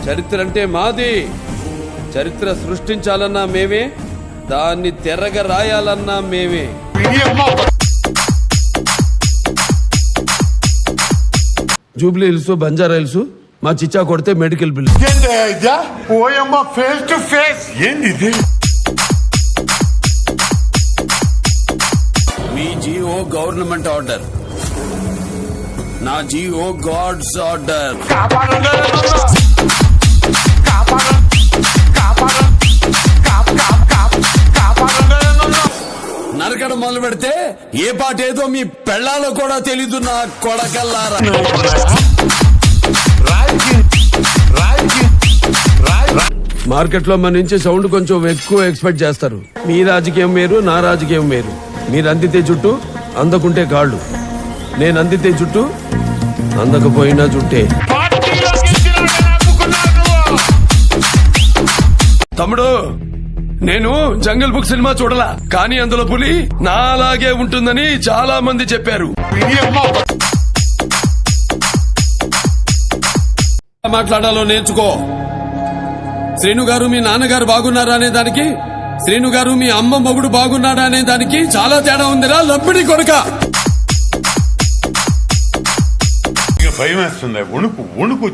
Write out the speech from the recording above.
చరిత్ర అంటే మాది. చరిత్ర సృష్టించాలన్నా మేమే, దాన్ని తెరగ రాయాలన్నా మేమే. జూబ్లీ హిల్స్, బంజారా హిల్స్ మా చిచ్చా కొడితే medical bill. Face to face ఏంది? మీ జిఓ గవర్నమెంట్ ఆర్డర్, నా జిఓ గాడ్స్ ఆర్డర్. నరకడం మొదలు పెడితే ఏ పాట ఏదో మీ పెళ్ళాలో కూడా తెలీదు నా కొడకల్లారా. మార్కెట్ లో మన నుంచి సౌండ్ కొంచెం ఎక్కువ ఎక్స్పెక్ట్ చేస్తారు. మీ రాజకీయం వేరు, నా రాజకీయం వేరు. మీరు అందితే జుట్టు, అందకుంటే కాళ్ళు. నేను అందితే జుట్టు, అందకపోయినా జుట్టే. తమ్ముడు, నేను జంగల్ బుక్ సినిమా చూడలా, కానీ అందులో పులి నా అలాగే ఉంటుందని చాలా మంది చెప్పారు. మాట్లాడాలో నేర్చుకో. శ్రీను గారు మీ నాన్నగారు బాగున్నారా అనే దానికి, శ్రీను గారు మీ అమ్మ మొగుడు బాగున్నాడా అనే దానికి చాలా తేడా ఉందిరా లంపిడి కొడుక. భయం వేస్తుంది. వణుకు